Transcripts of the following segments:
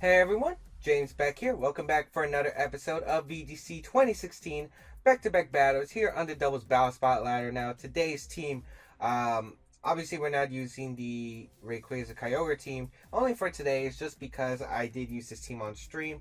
Hey everyone, James Baek here. Welcome back for another episode of VGC 2016 back-to-back battles here on the Doubles Battle Spot ladder. Now today's team, obviously we're not using the Rayquaza Kyogre team only for today. It's just because I did use this team on stream.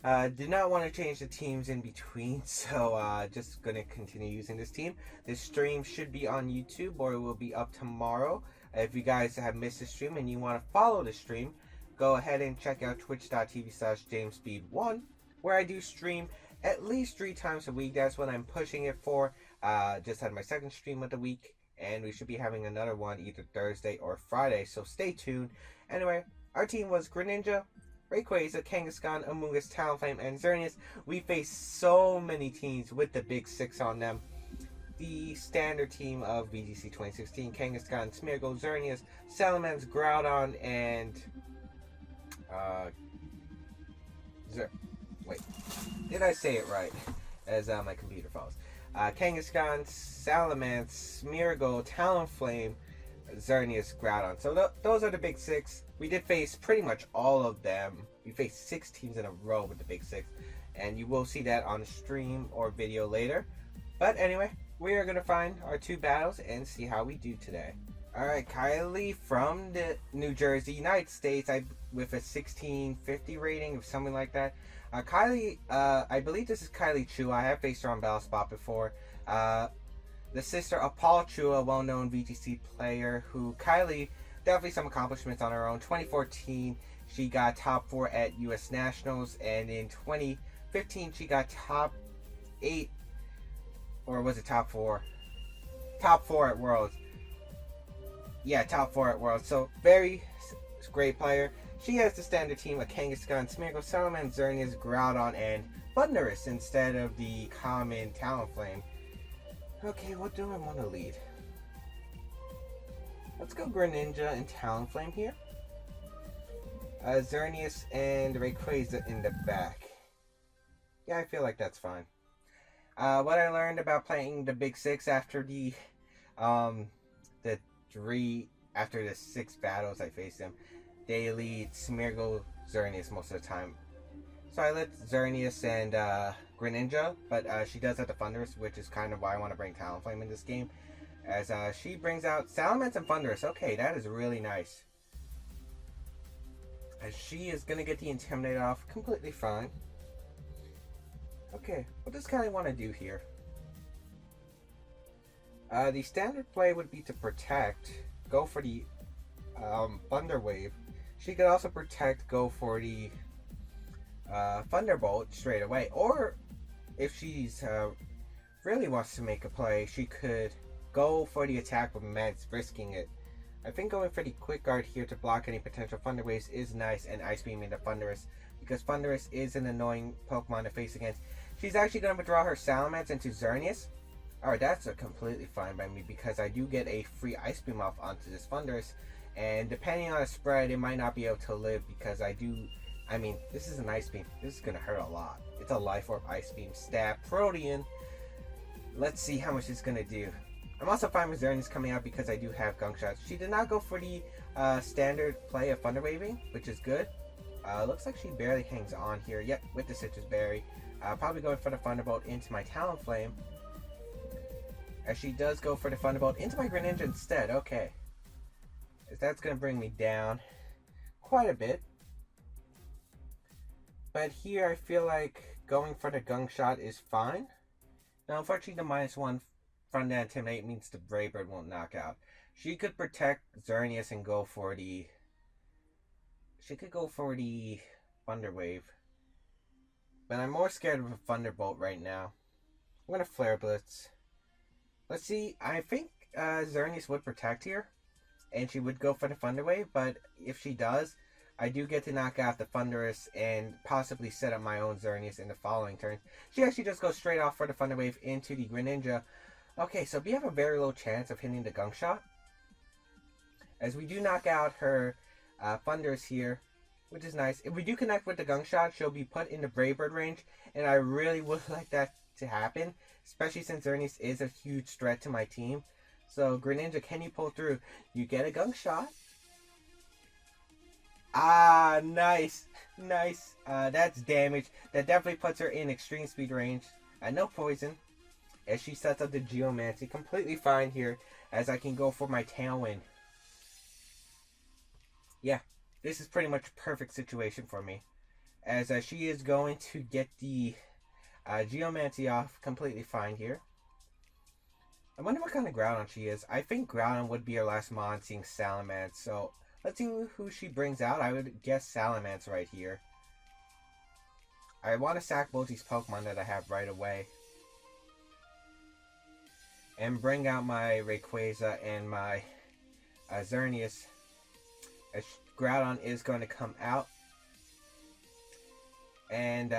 Did not want to change the teams in between, so just gonna continue using this team. This stream should be on YouTube or it will be up tomorrow. If you guys have missed the stream and you want to follow the stream, go ahead and check out twitch.tv/JamesBead1, where I do stream at least 3 times a week. That's what I'm pushing it for. Just had my second stream of the week, and we should be having another one either Thursday or Friday, so stay tuned. Anyway, our team was Greninja, Rayquaza, Kangaskhan, Amoonguss, Talonflame, and Xerneas. We faced so many teams with the big 6 on them. The standard team of VGC 2016, Kangaskhan, Smeargle, Xerneas, Salamence, Groudon, and wait, did I say it right? As my computer falls. Kangaskhan, Salamence, Smeargle, Talonflame, Xerneas, Groudon. So those are the big 6. We did face pretty much all of them. We faced 6 teams in a row with the big 6. And you will see that on stream or video later. But anyway, we are going to find our 2 battles and see how we do today. Alright, Kylie from the New Jersey, United States, with a 1650 rating or something like that. Kylie, I believe this is Kylie Chua. I have faced her on Battle Spot before. The sister of Paul Chua, a well-known VGC player, who Kylie, definitely some accomplishments on her own. 2014, she got top 4 at US Nationals, and in 2015, she got top 8, or was it top 4? Top 4 at Worlds. Yeah, top 4 at Worlds. So, very great player. She has the standard team of Kangaskhan, Smeargle, Salamence, Xerneas, Groudon, and Thundurus instead of the common Talonflame. Okay, what do I want to lead? Let's go Greninja and Talonflame here. Xerneas and Rayquaza in the back. Yeah, I feel like that's fine. What I learned about playing the big 6 after the 6 battles I faced them, they lead Smeargle, Xerneas most of the time. So I let Xerneas and Greninja, but she does have the Thundurus, which is kind of why I want to bring Talonflame in this game, as she brings out Salamence and Thundurus. Okay, that is really nice. As she is going to get the Intimidate off completely fine. Okay, what does Kylie want to do here? The standard play would be to protect, go for the Thunder Wave. She could also protect, go for the Thunderbolt straight away. Or if she's really wants to make a play, she could go for the attack with Meds, risking it. I think going for the Quick Guard here to block any potential Thunder Waves is nice, and Ice Beam into Thundurus, because Thundurus is an annoying Pokemon to face against. She's actually going to withdraw her Salamence into Xerneas. Alright, that's completely fine by me, because I do get a free Ice Beam off onto this Thundurus. And depending on the spread, it might not be able to live, because I mean, this is an Ice Beam. This is going to hurt a lot. It's a Life Orb, Ice Beam, Stab, Protean. Let's see how much it's going to do. I'm also fine with Xerneas coming out because I do have Gunk Shots. She did not go for the standard play of Thunder Waving, which is good. Looks like she barely hangs on here. Yep, with the Citrus Berry. Probably going for the Thunderbolt into my Talonflame. As she does go for the Thunderbolt into my Greninja instead. Okay. As that's going to bring me down quite a bit. But here I feel like going for the Gunk Shot is fine. Now unfortunately the -1 from the Intimidate means the Brave Bird won't knock out. She could protect Xerneas and go for the... She could go for the Thunder Wave. But I'm more scared of a Thunderbolt right now. I'm going to Flare Blitz. Let's see. I think Xerneas would protect here. And she would go for the Thunder Wave. But if she does, I do get to knock out the Thundurus and possibly set up my own Xerneas in the following turn. She actually just goes straight off for the Thunder Wave into the Greninja. Okay, so we have a very low chance of hitting the Gunk Shot, as we do knock out her Thundurus here, which is nice. If we do connect with the Gunk Shot, she'll be put in the Brave Bird range, and I really would like that to happen, especially since Xerneas is a huge threat to my team. So Greninja, can you pull through? You get a Gunk Shot. Ah, nice. Nice. That's damage. That definitely puts her in extreme speed range. No poison. As she sets up the Geomancy. Completely fine here. As I can go for my Tailwind. Yeah. This is pretty much a perfect situation for me. As she is going to get the Geomancy off completely fine here. I wonder what kind of Groudon she is. I think Groudon would be her last mon, seeing Salamence. So let's see who she brings out. I would guess Salamence right here. I want to sack both these Pokemon that I have right away. And bring out my Rayquaza and my Xerneas. As Groudon is going to come out. And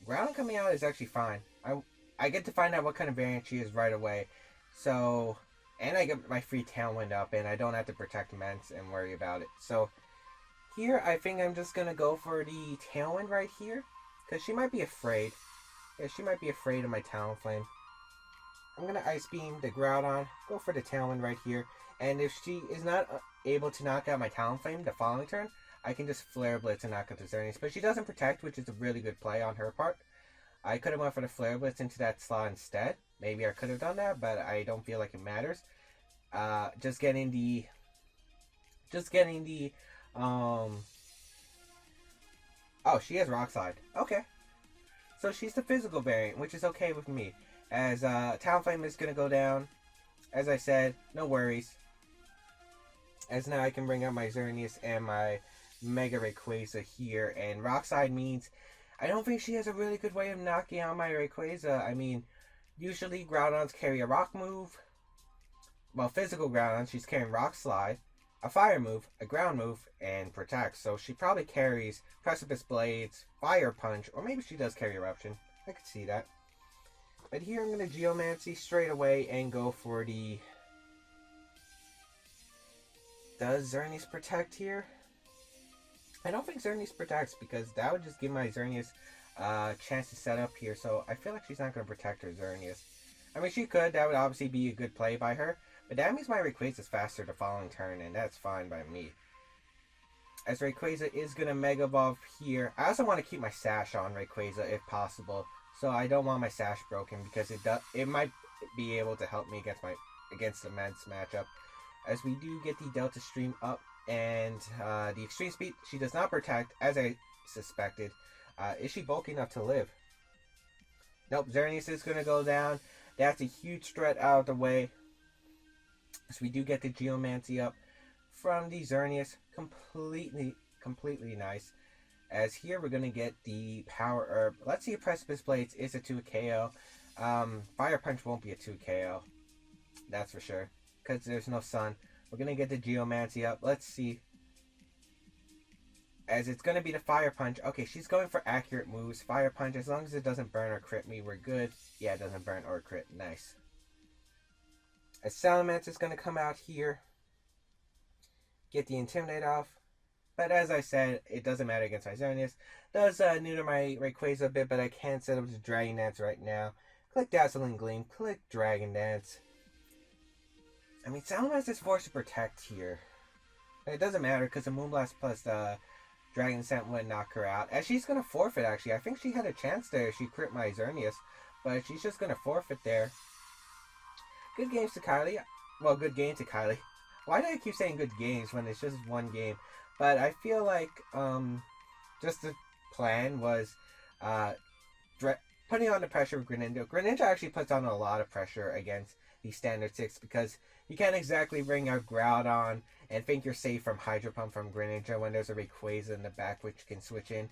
Groudon coming out is actually fine. I get to find out what kind of variant she is right away. So, and I get my free Tailwind up, and I don't have to protect Mence and worry about it. So, here I think I'm just going to go for the Tailwind right here. Because she might be afraid. Yeah, she might be afraid of my Talonflame. I'm going to Ice Beam the Groudon, go for the Tailwind right here. And if she is not able to knock out my Talonflame the following turn, I can just Flare Blitz and knock out the Xerneas. But she doesn't protect, which is a really good play on her part. I could have went for the Flare Blitz into that slot instead. Maybe I could have done that, but I don't feel like it matters. Just getting the... Oh, she has Rock Slide. Okay. So she's the physical variant, which is okay with me. As Talonflame is going to go down. As I said, no worries. As now I can bring out my Xerneas and my Mega Rayquaza here. And Rock Slide means I don't think she has a really good way of knocking out my Rayquaza. I mean, usually Groudons carry a Rock move. Well, physical Groudons, she's carrying Rock Slide, a Fire move, a Ground move, and Protect. So she probably carries Precipice Blades, Fire Punch, or maybe she does carry Eruption. I could see that. But here I'm going to Geomancy straight away and go for the... Does Xerneas protect here? I don't think Xerneas protects because that would just give my Xerneas a chance to set up here. So I feel like she's not going to protect her Xerneas. I mean, she could. That would obviously be a good play by her. But that means my Rayquaza is faster the following turn, and that's fine by me. As Rayquaza is going to Mega Evolve here. I also want to keep my Sash on Rayquaza if possible. So I don't want my Sash broken because it might be able to help me against the Mence matchup. As we do get the Delta Stream up and the Extreme Speed, she does not protect, as I suspected. Is she bulky enough to live? Nope, Xerneas is going to go down. That's a huge threat out of the way. So we do get the Geomancy up from the Xerneas. Completely nice. As here we're going to get the Power Herb. Let's see if Precipice Blades is a 2 KO. Fire Punch won't be a 2 KO. That's for sure. Because there's no sun. We're going to get the Geomancy up. Let's see. As it's going to be the Fire Punch. Okay, she's going for accurate moves. Fire Punch, as long as it doesn't burn or crit me, we're good. Yeah, it doesn't burn or crit. Nice. As Salamence is going to come out here. Get the Intimidate off. But as I said, it doesn't matter against my Xerneas. Does neuter my Rayquaza a bit, but I can't set up the Dragon Dance right now. Click Dazzling Gleam. Click Dragon Dance. I mean, Salamence is forced to protect here. It doesn't matter because the Moonblast plus Dragon Scent would knock her out. As she's going to forfeit, actually. I think she had a chance there if she crit my Xerneas. But she's just going to forfeit there. Good games to Kylie. Well, good game to Kylie. Why do I keep saying good games when it's just one game? But I feel like just the plan was putting on the pressure with Greninja. Greninja actually puts on a lot of pressure against the Standard 6 because you can't exactly bring out Groudon and think you're safe from Hydro Pump from Greninja when there's a Rayquaza in the back which can switch in.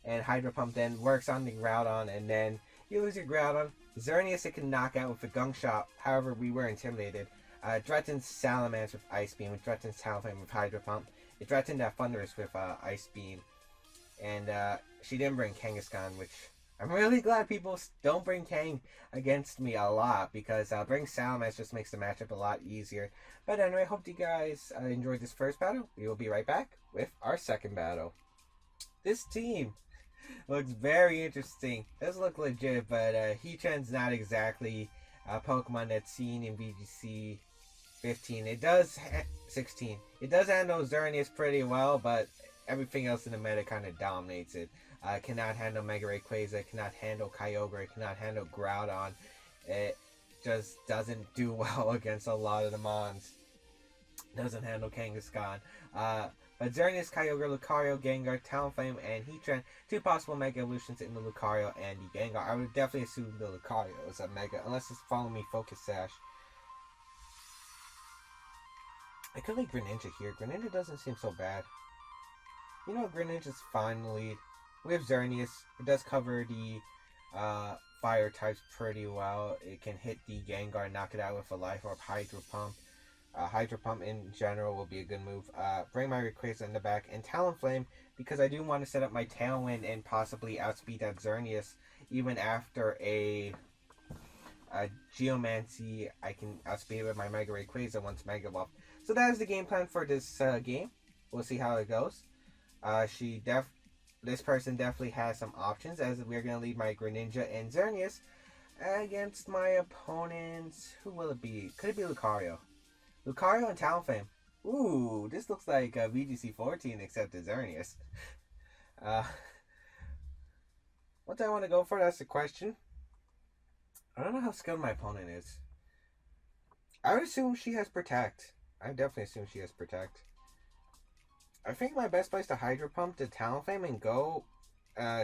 And Hydro Pump then works on the Groudon and then you lose your Groudon. Xerneas it can knock out with a Gunk Shot, however we were intimidated. Threatens Salamence with Ice Beam, it threatens Talonflame with Hydro Pump. It threatened that Thundurus with Ice Beam. And she didn't bring Kangaskhan, which I'm really glad people don't bring Kang against me a lot because bringing Salamence just makes the matchup a lot easier. But anyway, hope you guys enjoyed this first battle. We will be right back with our second battle. This team looks very interesting. Does look legit, but Heatran's not exactly a Pokemon that's seen in VGC 15. It does 16. It does handle Xerneas pretty well, but everything else in the meta kind of dominates it. Cannot handle Mega Rayquaza, cannot handle Kyogre, cannot handle Groudon. It just doesn't do well against a lot of the mons. Doesn't handle Kangaskhan. But Xerneas, Kyogre, Lucario, Gengar, Talonflame, and Heatran, 2 possible Mega Evolutions in the Lucario and the Gengar. I would definitely assume the Lucario is a Mega, unless it's Follow Me Focus Sash. I could like Greninja here. Greninja doesn't seem so bad. You know, Greninja's fine in the lead. We have Xerneas. It does cover the fire types pretty well. It can hit the Gengar and knock it out with a Life Orb, Hydro Pump. Hydro Pump in general will be a good move. Bring my Rayquaza in the back. And Talonflame, because I do want to set up my Tailwind and possibly outspeed that Xerneas. Even after a Geomancy, I can outspeed it with my Mega Rayquaza once Mega Evolved. So that is the game plan for this game. We'll see how it goes. This person definitely has some options, as we're going to leave my Greninja and Xerneas against my opponents. Who will it be? Could it be Lucario? Lucario and Talonflame. Ooh, this looks like VGC 14 except the Xerneas. What do I want to go for? That's the question. I don't know how skilled my opponent is. I would assume she has Protect. I definitely assume she has Protect. I think my best place to Hydro Pump to Talonflame and go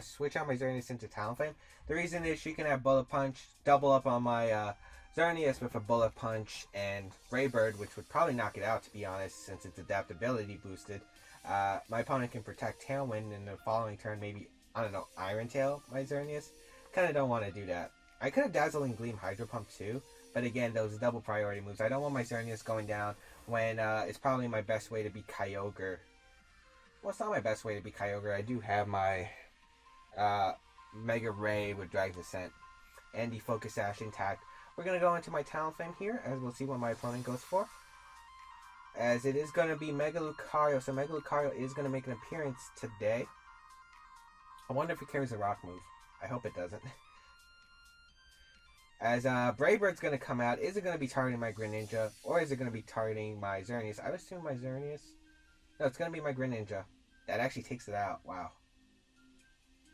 switch out my Xerneas into Talonflame. The reason is she can have Bullet Punch, double up on my Xerneas with a Bullet Punch and Brave Bird, which would probably knock it out, to be honest, since its adaptability boosted. My opponent can Protect Tailwind in the following turn, maybe, I don't know, Iron Tail my Xerneas. Kind of don't want to do that. I could have Dazzling Gleam Hydro Pump too, but again, those double priority moves. I don't want my Xerneas going down when it's probably my best way to beat Kyogre. Well, it's not my best way to beat Kyogre. I do have my Mega Ray with Dragon Descent and the Focus Sash intact. We're going to go into my Talonflame here, as we'll see what my opponent goes for. As it is going to be Mega Lucario, so Mega Lucario is going to make an appearance today. I wonder if it carries a rock move. I hope it doesn't. As Brave Bird's going to come out, is it going to be targeting my Greninja, or is it going to be targeting my Xerneas? I would assume my Xerneas. No, it's going to be my Greninja. That actually takes it out. Wow.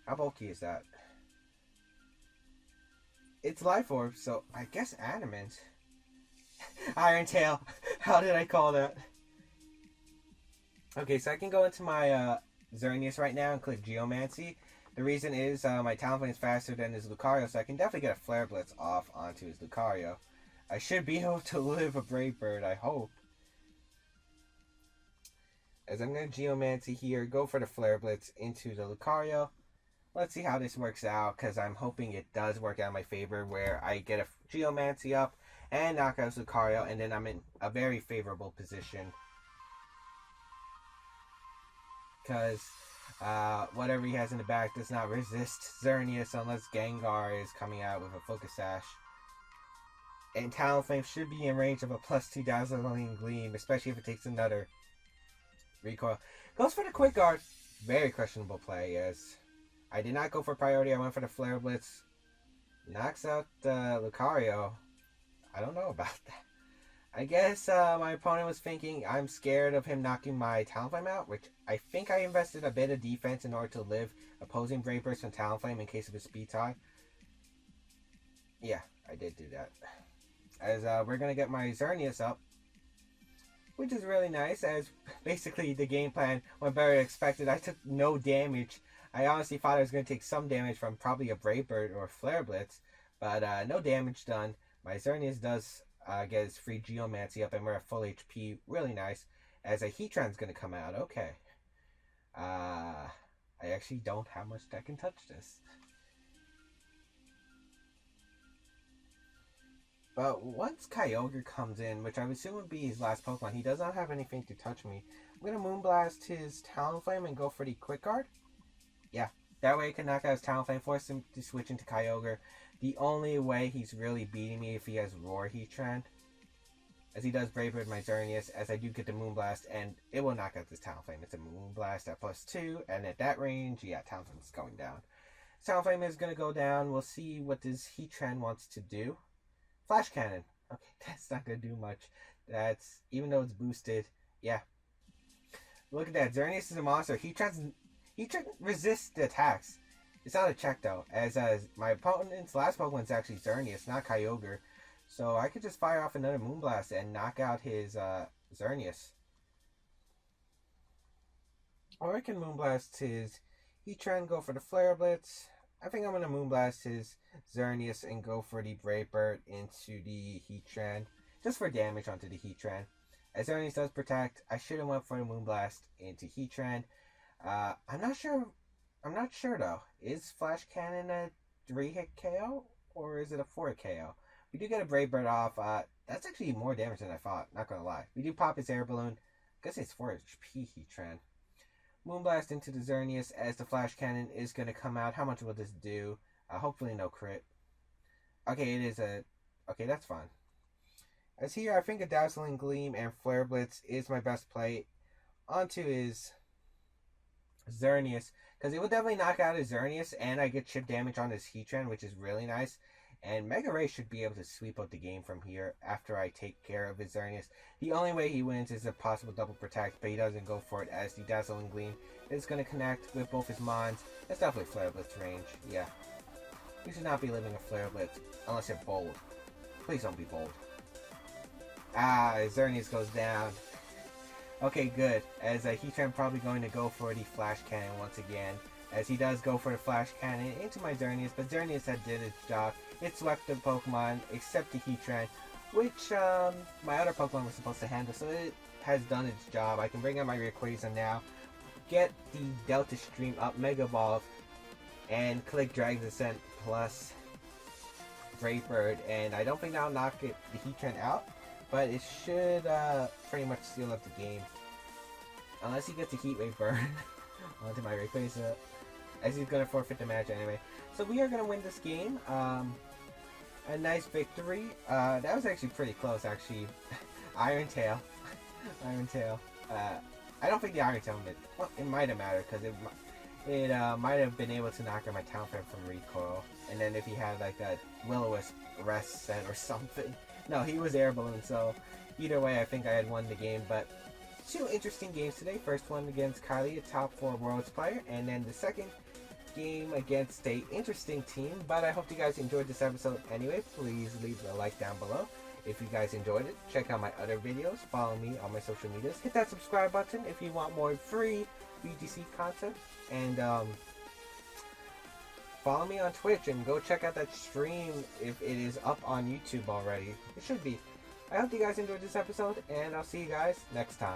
How bulky is that? It's Life Orb, so I guess Adamant. Iron Tail. How did I call that? Okay, so I can go into my Xerneas right now and click Geomancy. The reason is my Talonflame is faster than his Lucario, so I can definitely get a Flare Blitz off onto his Lucario. I should be able to live a Brave Bird, I hope. As I'm going to Geomancy here, go for the Flare Blitz into the Lucario. Let's see how this works out, because I'm hoping it does work out in my favor, where I get a Geomancy up and knock out Lucario, and then I'm in a very favorable position. Because whatever he has in the back does not resist Xerneas unless Gengar is coming out with a Focus Sash. And Talonflame should be in range of a +2 Dazzling Gleam, especially if it takes another recoil. Goes for the Quick Guard. Very questionable play, yes. I did not go for priority. I went for the Flare Blitz. Knocks out Lucario. I don't know about that. I guess my opponent was thinking I'm scared of him knocking my Talonflame out, which I think I invested a bit of defense in order to live opposing Brave Burst from Talonflame in case of a speed tie. Yeah, I did do that. As we're going to get my Xerneas up, which is really nice, as basically the game plan went better than expected. I took no damage. I honestly thought I was going to take some damage from probably a Brave Bird or a Flare Blitz, but no damage done. My Xerneas does get his free Geomancy up, and we're at full HP. Really nice. As a Heatran's going to come out. Okay. I actually don't have much that can touch this. But once Kyogre comes in, which I would assume would be his last Pokemon, he does not have anything to touch me. I'm going to Moonblast his Talonflame and go for the Quick Guard. Yeah, that way I can knock out his Talonflame, force him to switch into Kyogre. The only way he's really beating me if he has Roar Heatran. As he does Brave Bird my Xerneas, as I do get the Moonblast, and it will knock out this Talonflame. It's a Moonblast at +2, and at that range, yeah, Talonflame's going down. Talonflame is going to go down. We'll see what this Heatran wants to do. Flash Cannon. Okay, that's not going to do much. That's, even though it's boosted, yeah. Look at that. Xerneas is a monster. He resists the attacks. It's not a check though, as my opponent's last Pokemon's actually Xerneas, not Kyogre. So I could just fire off another Moonblast and knock out his Xerneas. Or I can Moonblast his Heatran, go for the Flare Blitz. I think I'm going to Moonblast his Xerneas and go for the Brave Bird into the Heatran, just for damage onto the Heatran. As Xerneas does protect, I should have went for the Moonblast into Heatran. I'm not sure. I'm not sure though. Is Flash Cannon a 3-hit KO or is it a 4-hit KO? We do get a Brave Bird off. That's actually more damage than I thought. Not gonna lie. We do pop his Air Balloon. I guess it's 4 HP Heatran. Moonblast into the Xerneas as the Flash Cannon is gonna come out. How much will this do? Hopefully no crit. Okay, it is a. Okay, that's fine. As here, I think a Dazzling Gleam and Flare Blitz is my best play onto his Xerneas, because it will definitely knock out his Xerneas, and I get chip damage on his Heatran, which is really nice. And Mega Ray should be able to sweep out the game from here after I take care of his Xerneas. The only way he wins is a possible double protect, but he doesn't go for it as the Dazzling Gleam is going to connect with both his Mons. That's definitely Flare Blitz range, yeah. You should not be living a Flare Blitz unless you're bold. Please don't be bold. Xerneas goes down. Okay, good. As Heatran probably going to go for the Flash Cannon once again. As he does go for the Flash Cannon into my Xerneas, but Xerneas had did its job. It swept the Pokemon except the Heatran, which my other Pokemon was supposed to handle, so it has done its job. I can bring out my Rayquaza now, get the Delta Stream up, Mega Evolve, and click Dragon Descent plus Brave Bird, and I don't think that'll knock the Heatran out, but it should pretty much seal up the game. Unless he gets a Heat Wave burn onto my Rayquaza, as he's going to forfeit the match anyway. So we are going to win this game. A nice victory. That was actually pretty close, actually. Iron Tail. Iron Tail. I don't think the Iron Tail it might have mattered, because it might have been able to knock out my Talonflame from recoil. And then if he had like a Will-O-Wisp rest set or something. No, he was Air Balloon, so either way I think I had won the game. But two interesting games today. First one against Kylie, a top 4 Worlds player, and then the second game against a interesting team. But I hope you guys enjoyed this episode anyway. Please leave a like down below if you guys enjoyed it. Check out my other videos. Follow me on my social medias. Hit that subscribe button if you want more free VGC content. And follow me on Twitch and go check out that stream if it is up on YouTube already. It should be. I hope you guys enjoyed this episode, and I'll see you guys next time.